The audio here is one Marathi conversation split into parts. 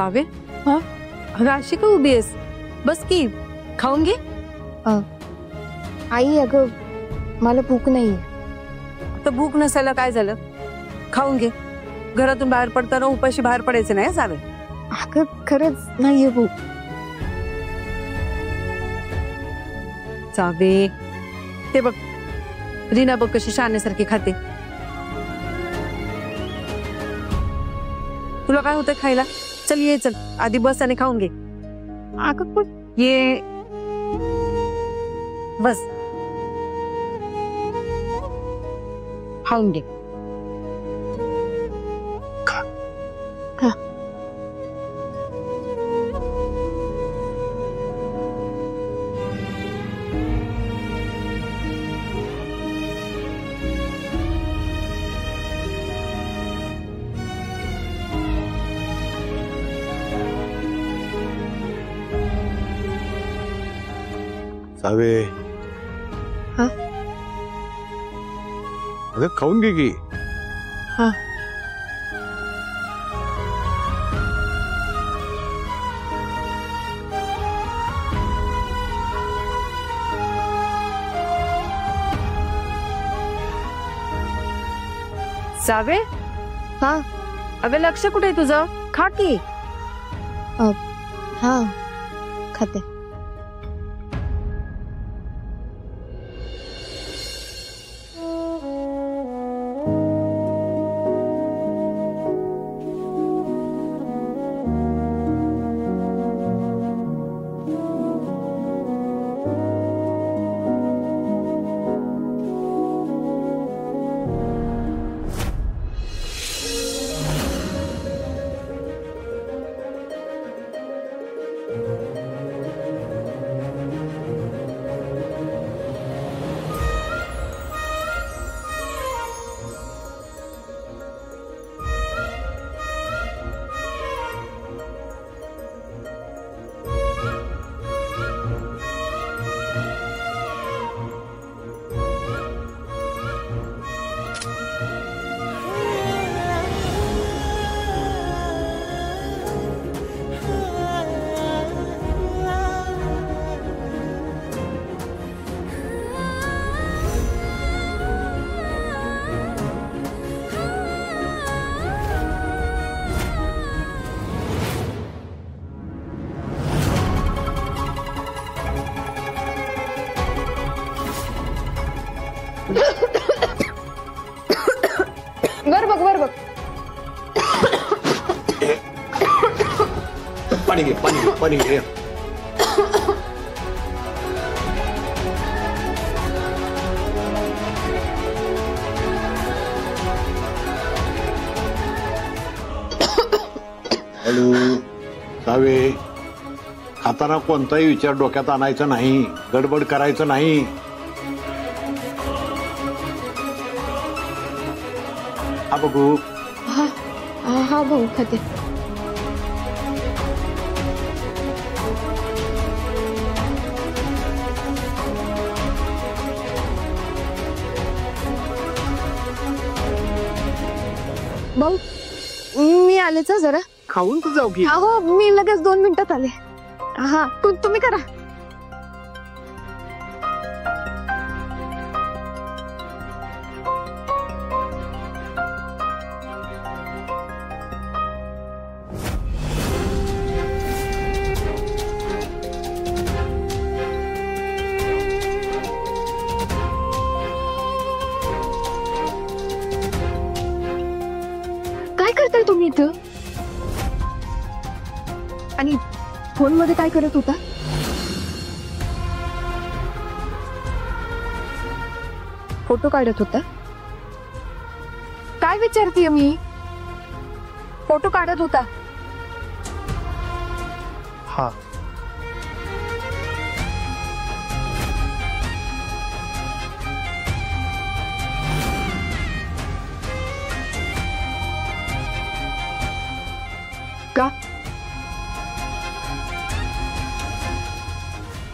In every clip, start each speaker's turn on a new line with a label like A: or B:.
A: सावे हाँ राशी का उभी आहेस बस की खाऊन घे
B: आई अगं मला भूक नाही
A: आता भूक नसायला काय झालं खाऊन घे घरातून बाहेर पडताना उपाशी बाहेर पडायचं नाही सावे
B: अगं खरंच नाहीये भूक
A: सावे ते बघ रीना बघ कशी शाण्यासारखी खाते तुला काय होतं खायला चल ये चल आधी बस आणि खाऊन घे
B: अगं पण
A: ये बस खाऊन घे
B: खा
C: सावे
B: हाँ
C: अगं खाऊन घे की
B: हाँ
A: सावे
B: हाँ
A: अगं लक्ष कुठे आहे तुझं खा की
B: हाँ खाते वर बघ
C: पाणी घे पाणी घे हॅलो सावे खाताना कोणताही विचार डोक्यात आणायचा नाही गडबड करायचं नाही हा बघू
B: हाँ हाँ भाऊ खाते भाऊ मी आलेच जरा
C: खाऊन तर जाऊ की
B: हो मी लगेच 2 मिनिटात आले हा तुम्ही करा काय करताय तुम्ही इथं आणि फोन मध्ये काय करत होता फोटो काढत होता काय विचारतीये मी फोटो काढत होता
D: हाँ
B: का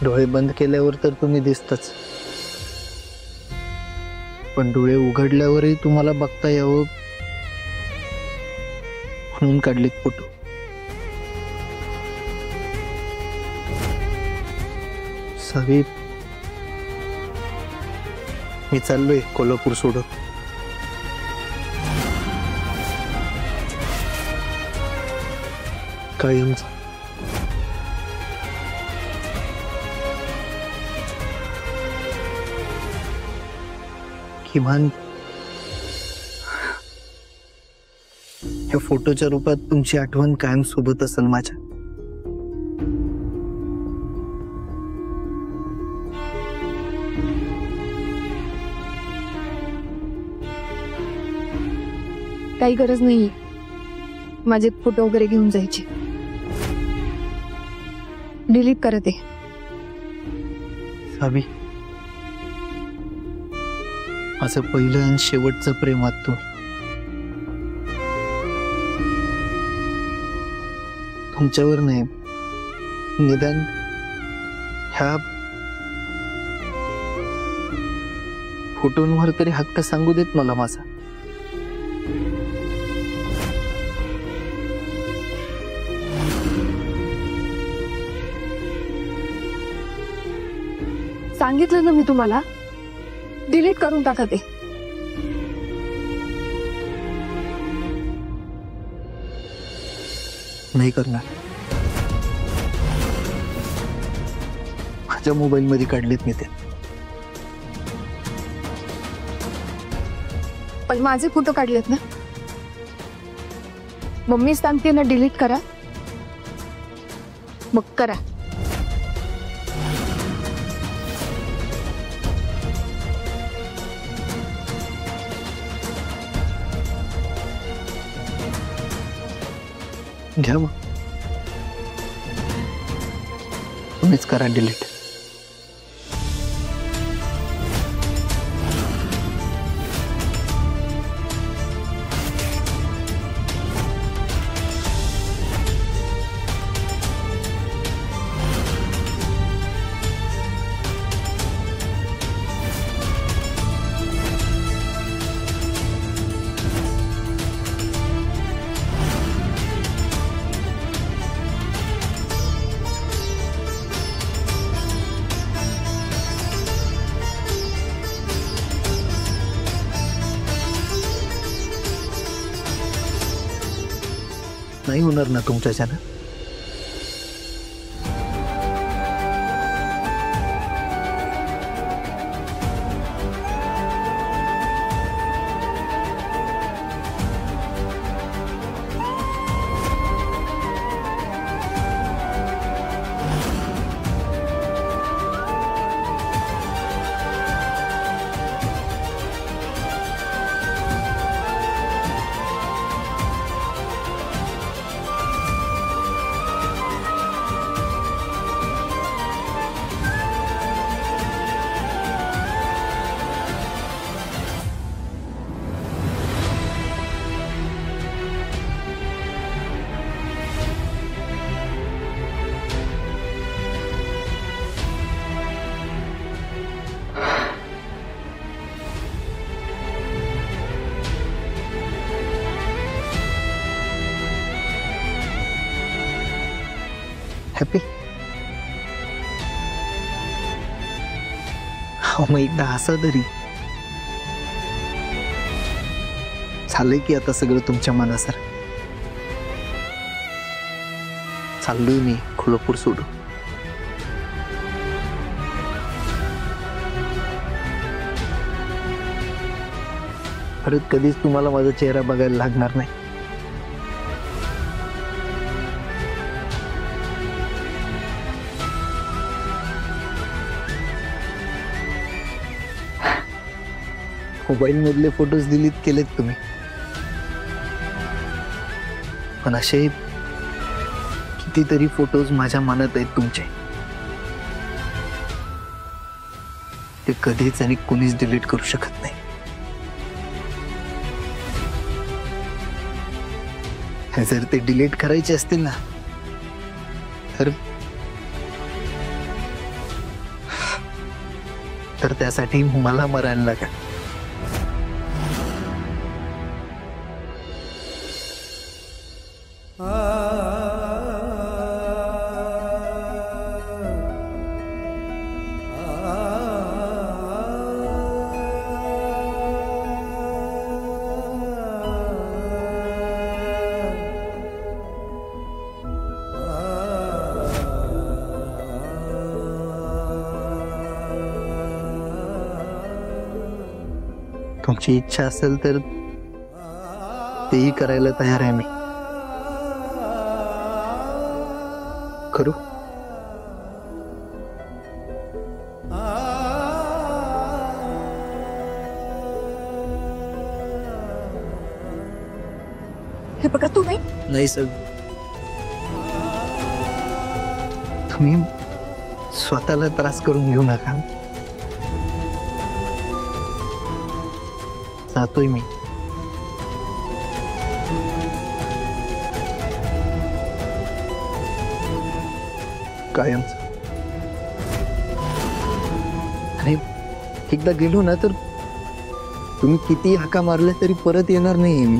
D: डोळे बंद केल्यावर तर तुम्ही दिसतच पण डोळे उघडल्यावरही तुम्हाला बघता यावं म्हणून काढलेत फोटो सावी, मी चाललोय कोल्हापूर सोडून. कायमचा. किमान या फोटोच्या रूपात तुमची आठवण कायम सोबत असेल माझ्या.
B: काही गरज नाही माझे फोटो वगैरे घेऊन जायचे. डिलीट करा ते.
D: सावी, माझं पहिलं आणि शेवटचं प्रेम आहात तुम्ही. तुमच्यावर नाही, निदान ह्या फोटोंवर तरी हक्क सांगू देत मला माझा.
B: सांगितलं ना मी तुम्हाला, डिलीट करून टाका ते.
D: नाही करणार. माझ्या मोबाईल मध्ये काढलेत मी ते.
B: पण माझे फोटो काढलेत ना. मम्मी सांगते ना डिलीट करा, मग करा.
D: घ्या मग, तुम्हीच करा डिलीट. नाही होणार ना तुमच्याच्यानं. हॅपी. मग एकदा हसा तरी. झालंय की आता सगळं तुमच्या मनासारखं. चाललोय मी कोल्हापूर सोडून. परत कधीच तुम्हाला माझा चेहरा बघायला लागणार नाही. मोबाईल मधले फोटोज डिलीट केलेत तुम्ही, पण असे कितीतरी फोटोज माझ्या मनात आहेत तुमचे. ते कधीच आणि कोणीच डिलीट करू शकत नाही. जर ते डिलीट करायचे असतील ना तर त्यासाठी मला मरायला लागेल. तुमची इच्छा असेल तर तेही करायला तयार आहे मी. करू?
B: हे बघा तुम्ही
D: नाही सर, तुम्ही स्वतःला त्रास करून घेऊ नका. जातोय मी. कायम. आणि एकदा गेलो ना तर तुम्ही किती हाका मारल्या तरी परत येणार नाहीये मी.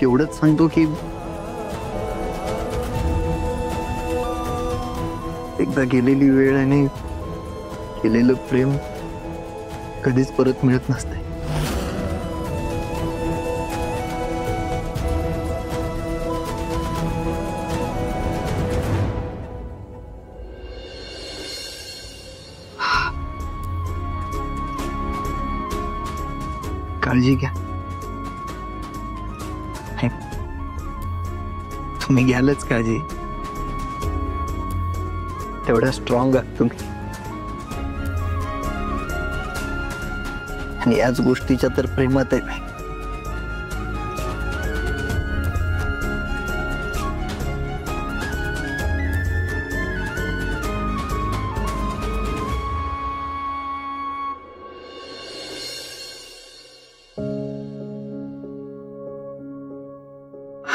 D: एवढंच सांगतो की एकदा गेलेली वेळ आणि केलेलं प्रेम कधीच परत मिळत नसते. काळजी घ्या. तुम्ही घ्यालच काळजी. तेवढा स्ट्रॉंग आहात तुम्ही. आणि याच गोष्टीच्या तर प्रेमात आहे.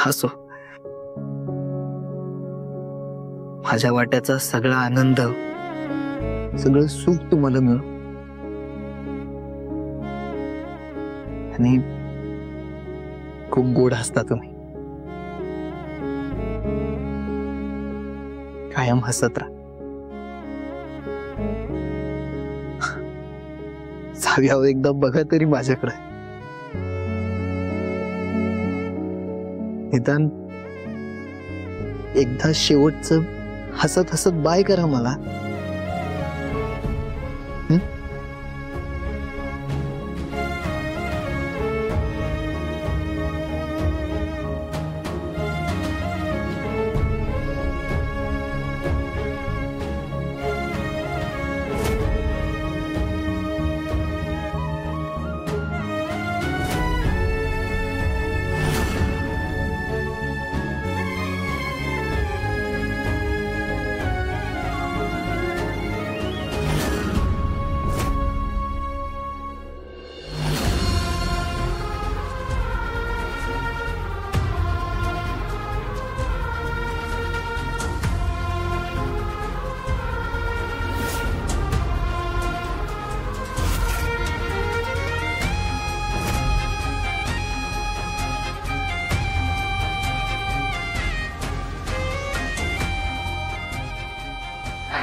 D: हसो. माझ्या वाट्याचा सगळा आनंद, सगळं सुख तुम्हाला मिळो. आणि खूप गोड हसता तुम्ही. कायम हसत राहा. जाव्यावर एकदा बघा तरी माझ्याकडे. निदान एकदा शेवटचं हसत हसत बाय करा मला.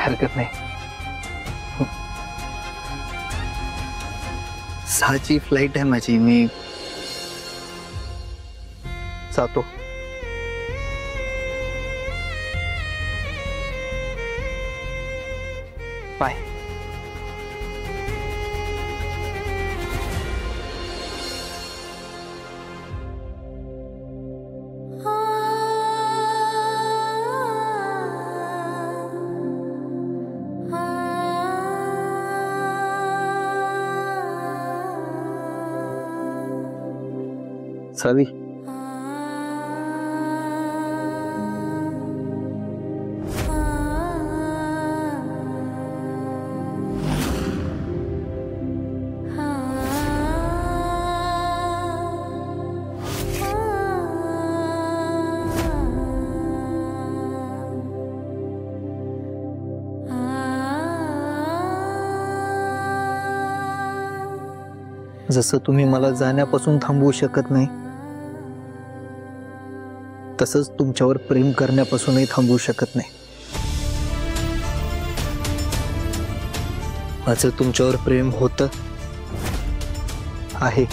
D: हरकत नाही. 6ची फ्लाईट आहे माझी. मी जातो. बाय. सावी. जसं तुम्ही मला जाण्यापासून थांबवू शकत नाही, तसंच तुमच्यावर प्रेम करण्यापासूनही थांबवू शकत नाही. माझं तुमच्यावर प्रेम होतं, आहे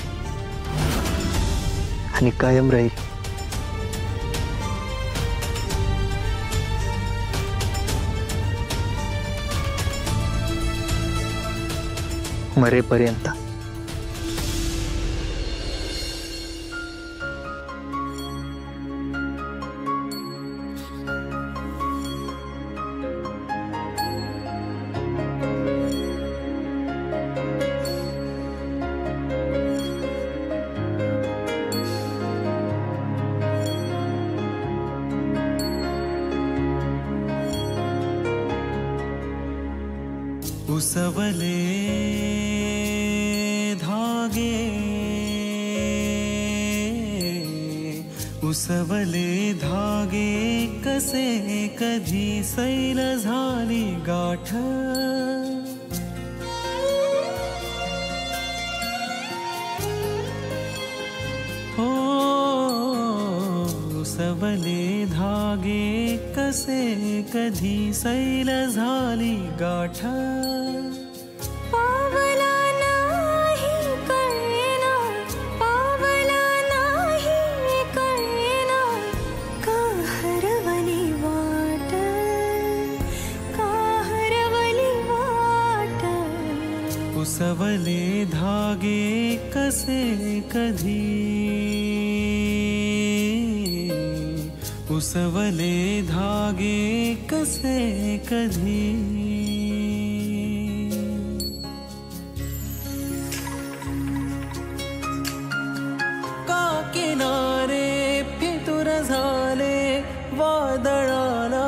D: आणि कायम राहील. मरेपर्यंत.
E: उसवले धागे, उसवले धागे कसे कधी सैल झाली गाठ. हो उसवले धागे कसे कधी सैल झाली गाठ. उसवले धागे कसे कधी, उसवले धागे कसे कधी. का किनारे फितूर झाले वादळाला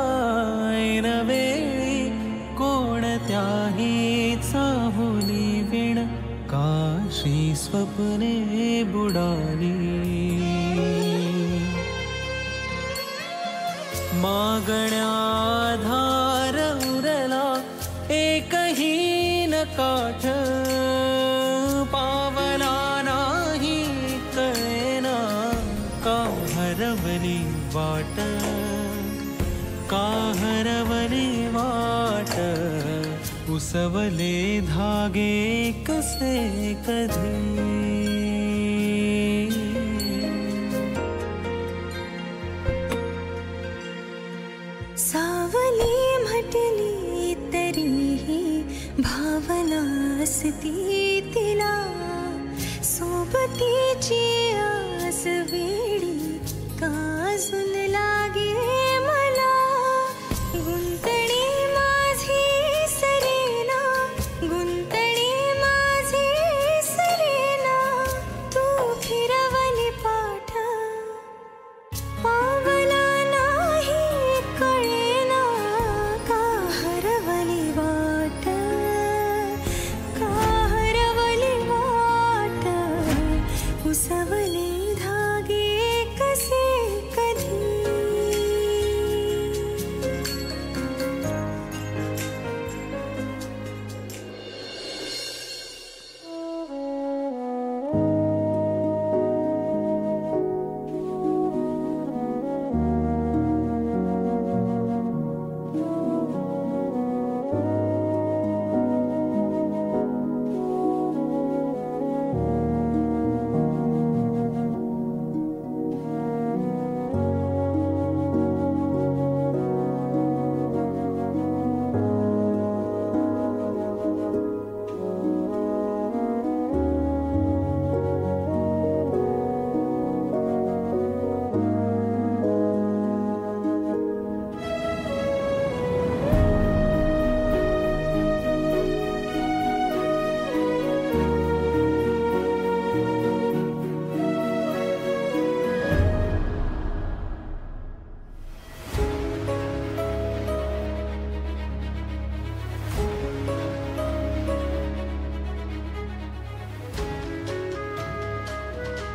E: ऐनवेळी कोणत्याही चाहुली विण काशी स्वप्ने बुडाली. मागण्या धार उरला एकही न काठ. पावला नाही कळेना का हरवली वाट, का हरवली वाट. उसवले धागे कसे कधी.
F: सावली म्हटली तरीही भावना असती तिला. सोबतीची आस वेडी काजून लागे मला. गुंतणी माझी सरेना, गुंतणी माझी सरेना. तू फिरवली पाठ, पावला नाही कळेना का हरवली वाट, का हरवली वाट. उसवले धागे कसे कधी.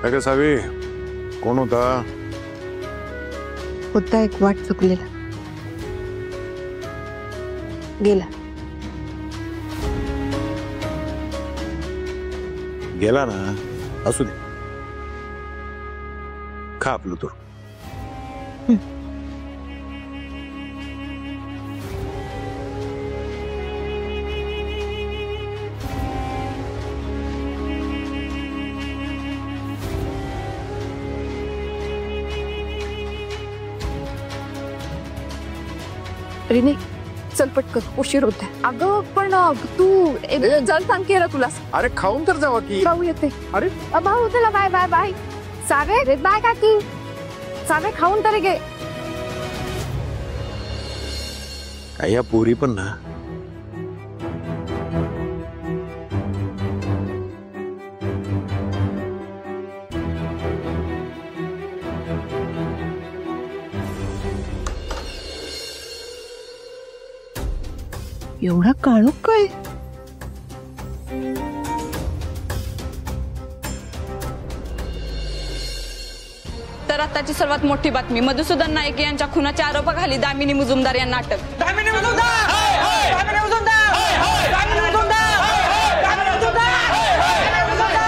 C: काय सावी, कोण होता?
B: होता एक वाट चुकलेला, गेला.
C: गेला ना, असू दे. खा आपलं तू.
B: रिने, चल पटकन, उशीर होते. अगं पण तू जल सांग की तुला.
G: अरे खाऊन तर जावा की.
B: भाऊ येते.
G: अरे
B: भाऊ तुला बाय बाय बाय. सावे बाय काकी. सावे खाऊन तरी घे.
C: काय या पोरी पण ना
A: एवढा काळोख काय?
H: तर आताची सर्वात मोठी बातमी. मधुसूदन नाईक यांच्या खुनाच्या आरोपाखाली दामिनी मुजुमदार यांना अटक. दामिनी मुजुमदार! दामिनी मुजुमदार! दामिनी मुजुमदार! दामिनी मुजुमदार! दामिनी मुजुमदार!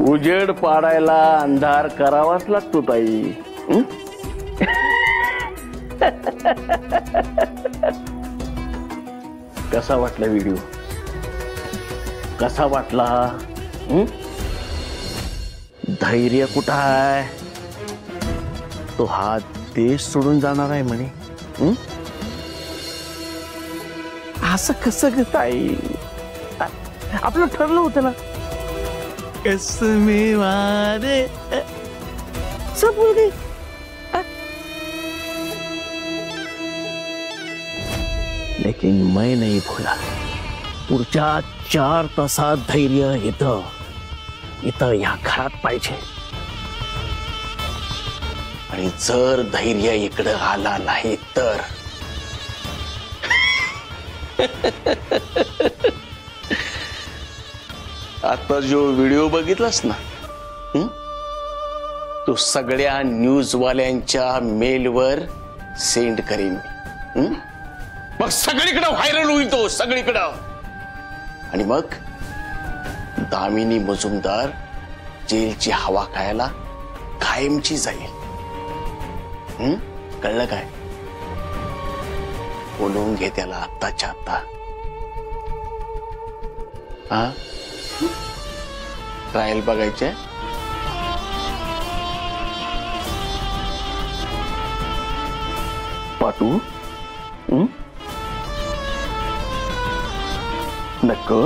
I: उजेड पाडायला अंधार करावाच लागतो ताई. कसा वाटला व्हिडिओ? कसा वाटला? धैर्य कुठं आहे? तो हा देश सोडून जाणार आहे म्हणे. असं कसं ग ताई? आपलं ठरलं होतं ना. कसमे वादे सब भूल गई. लेकिन मैं नहीं भूला. पुढच्या 4 तासात धैर्य इथं या घरात पाहिजे. आणि जर धैर्य इकडं आला नाही तर आता जो व्हिडिओ बघितलास ना, तो सगळ्या न्यूजवाल्यांच्या मेलवर सेंड करीन मी. मग सगळीकडे व्हायरल होईल तो, सगळीकडं. आणि मग दामिनी मुजुमदार जेलची हवा खायला कायमची जाईल. कळलं काय? बोलवून घे त्याला आत्ताच्या आत्ता. हा, ट्रायल बघायचे. पाठवू? नको?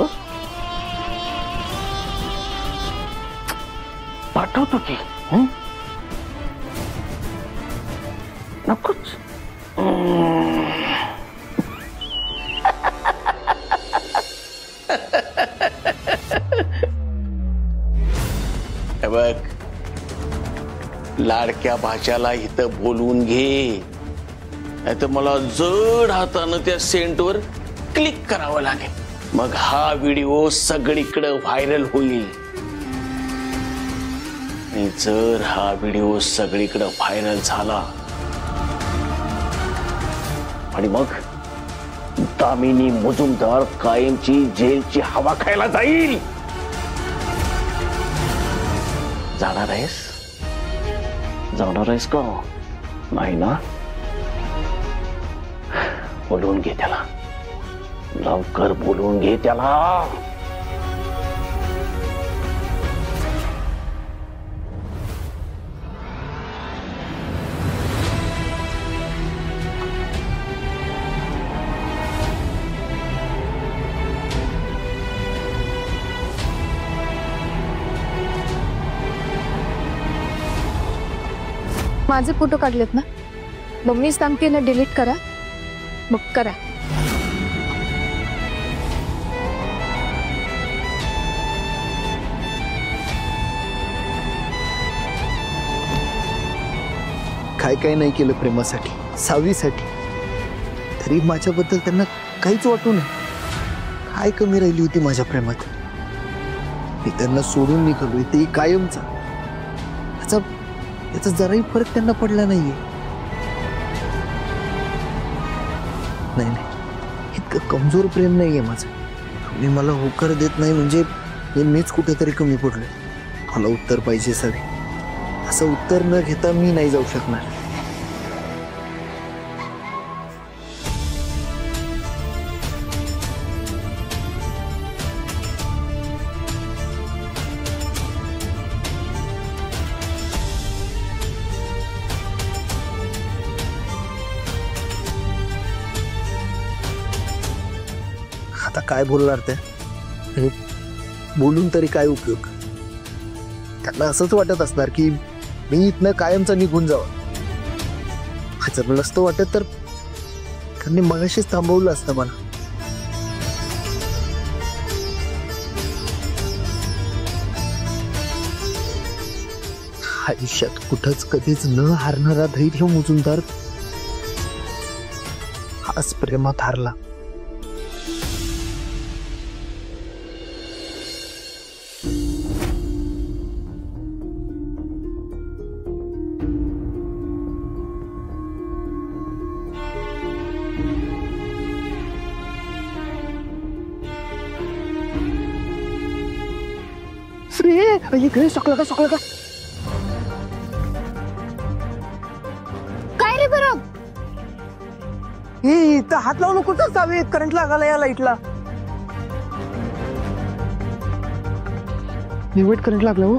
I: पाठवतो की. नकोच. बघ, लाडक्या भाच्याला इथं बोलवून घे, नाहीतर मला जड हातानं त्या सेंटवर क्लिक करावं लागेल. मग हा व्हिडिओ सगळीकडे व्हायरल होईल. आणि जर हा व्हिडिओ सगळीकडे व्हायरल झाला आणि मग दामिनी मुजुमदार कायमची जेलची हवा खायला जाईल. जाणार आहेस का? नाही ना? बोलवून घे त्याला, लवकर बोलवून घे त्याला.
B: माझे फोटो काढलेत ना, मम्मी सांगते ना डिलीट करा. मग करा.
D: काय नाही केलं प्रेमासाठी, सावीसाठी, तरी माझ्याबद्दल त्यांना काहीच वाटू नये. काय कमी राहिली होती माझ्या प्रेमात? मी त्यांना सोडून निघालोय ते कायमचा. याचा जराही फरक त्यांना पडला नाहीये. नाही, इतकं कमजोर प्रेम नाहीये माझं. तुम्ही मला होकार देत नाही म्हणजे मीच कुठेतरी कमी पडलोय. मला उत्तर पाहिजे सावे. असं उत्तर न घेता मी नाही जाऊ शकणार. आता काय बोलणार ते? बोलून तरी काय उपयोग? त्यांना असंच वाटत असणार की मी इथनं कायमचा निघून जावं. जर नसतं वाटत तर त्यांनी मगाशीच थांबवलं असतं मला. आयुष्यात कुठंच कधीच न हारणारा धैर्य मुजुमदार हाच प्रेमात हारला.
B: सकलं का काय रे बरं?
A: इथं हात लावू नको तर सावे, करंट लागायला या लाईटला.
B: निवड करंट लागला हो.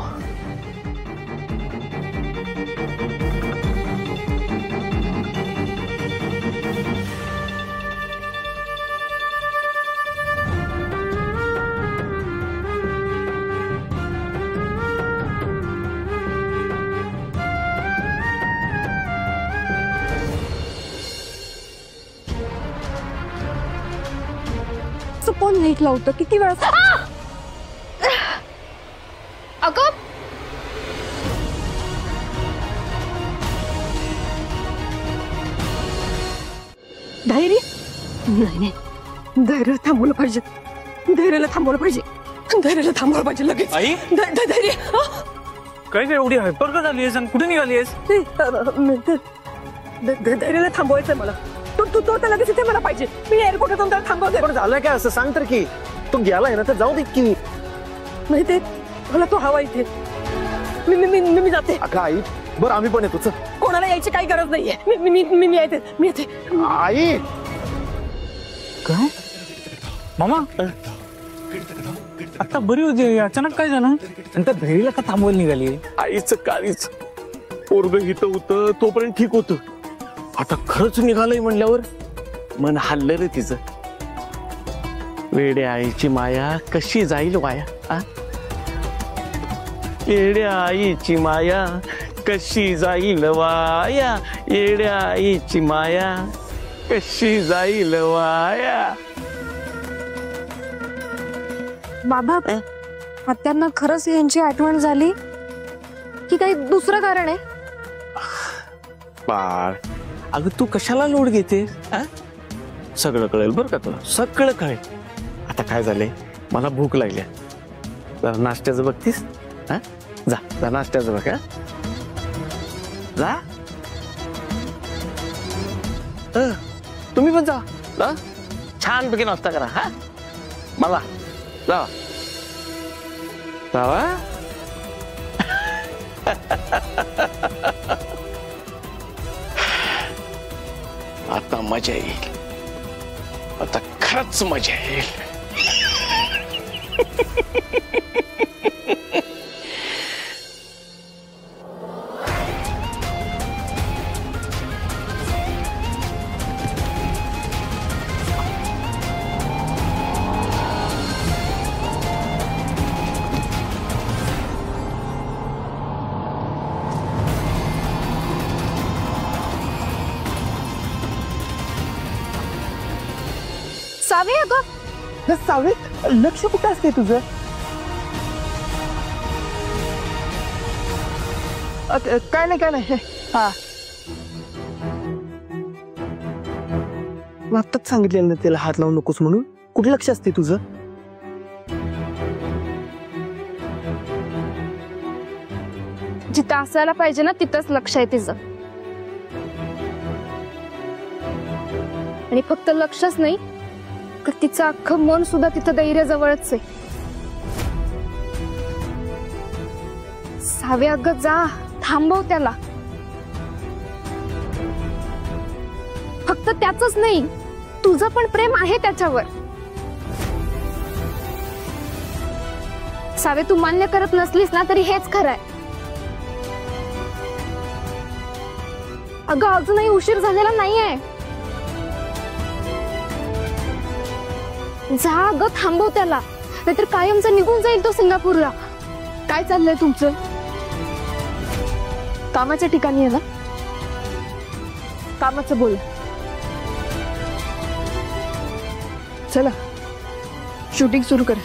B: कोण लाईट लावतं? किती वेळ? अगं
A: धैर्य नाही, धैर्य थांबवलं पाहिजे. धैर्याला थांबवलं पाहिजे. धैर्याला थांबवलं पाहिजे लगेच.
G: आई
A: धैर्य
G: काय काय एवढी हायपर का झाली आहेस आणि कुठे निघाली आहेस?
A: धैर्याला थांबवायचंय मला. तो लगेच इथे मला पाहिजे. मी एअरपोर्टातून त्याला थांबवते.
D: पण झालं काय असं सांग तर की. तो गेलाय ना तर जाऊ दे की.
A: नाही ते मला तो हवा इथे. मी जाते.
D: अगं आई बरं आम्ही पण येतो. चल.
A: कोणाला यायची काही गरज नाहीये. मी येते.
D: आई
G: काय मामा आता बरी होती, अचानक काय झालं? आणि त्या धैर्याला का थांबवायला निघाली?
I: आईचं काळीच पोरग इथं होतं तोपर्यंत ठीक होतं. आता खरंच निघालंय म्हणल्यावर मन हल्लं रे तिचं. वेड्या आईची माया कशी जाईल वाया? येड्या आईची माया कशी जाईल वाया. येड्या आईची माया कशी जाईल वाया.
B: बाबा आत्यांना खरंच यांची आठवण झाली की काही दुसरं कारण आहे?
I: बाळ अगं तू कशाला लोड घेते? सगळं कळेल बरं का तुला, सगळं कळेल. आता काय झालंय, मला भूक लागली. जरा नाश्त्याचं बघतीस? जा नाश्त्याचं बघ. जा तुम्ही पण जा छानपैकी नाश्ता करा. मला जावा आता मजा येईल. आता खरंच मजा येईल.
B: सावे अगं
A: सावे लक्ष कुठं असते तुझं? काय नाही. आत्ताच सांगितलेलं ना त्याला हात लावू नकोस म्हणून.
D: कुठं लक्ष असते तुझं?
B: जिथं असायला पाहिजे ना तिथंच लक्ष आहे तिचं. आणि फक्त लक्षच नाही तर तिचं अख्खं मन सुद्धा तिथं धैर्याजवळच आहे. सावे अगं जा, थांबव त्याला. फक्त त्याचंच नाही, तुझं पण प्रेम आहे त्याच्यावर. सावे तू मान्य करत नसलीस ना तरी हेच खरंय. अगं अजूनही उशीर झालेला नाहीये. जा अगं, थांबव त्याला, नाहीतर कायमचा निघून जाईल तो सिंगापूरला. काय चाललंय तुमचं? कामाच्या ठिकाणी आहे ना? कामाचं बोल.
A: चला शूटिंग सुरू कर.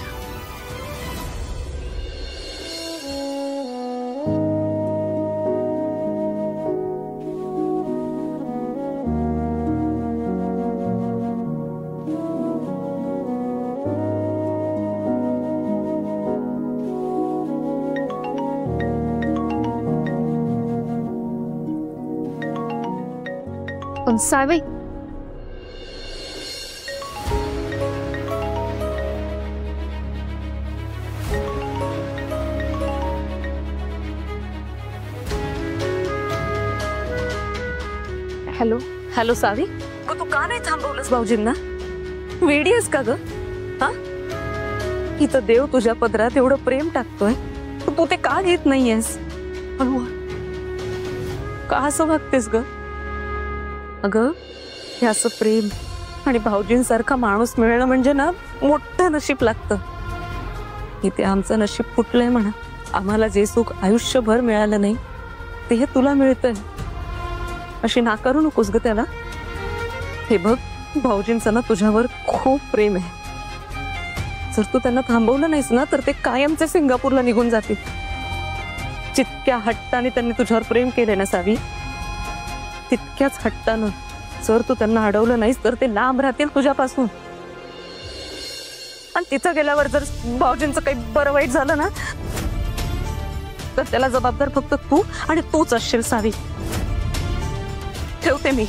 B: पण सावे, हॅलो.
J: हॅलो सावी, तू का नाही थांबवलंस भाऊजींना? वेडी आहेस का ग? हा, इथं देव तुझ्या पदरात एवढं प्रेम टाकतोय, तू ते का घेत नाहीयेस? का असं वागतेस ग? अगं हे असं प्रेम आणि भाऊजींसारखा माणूस मिळणं म्हणजे ना मोठं नशीब लागतं. इथे आमचं नशीब फुटलंय म्हणा. आम्हाला जे सुख आयुष्यभर मिळालं नाही ते हे तुला मिळतंय. अशी नाकारू नकोस ग त्याला. हे बघ, भाऊजींचं ना तुझ्यावर खूप प्रेम आहे. जर तू त्यांना थांबवलं नाहीस ना तर ते कायमचे सिंगापूरला निघून जातील. जितक्या हट्टाने त्यांनी तुझ्यावर प्रेम केले ना सावी, तितक्याच हट्टानं जर तू त्यांना अडवलं नाहीस तर ते लांब राहतील तुझ्यापासून. आणि तिथं गेल्यावर जर भाऊजींचं काही बरं वाईट झालं ना तर त्याला जबाबदार फक्त तू आणि तूच असशील सावी. ठेवते मी.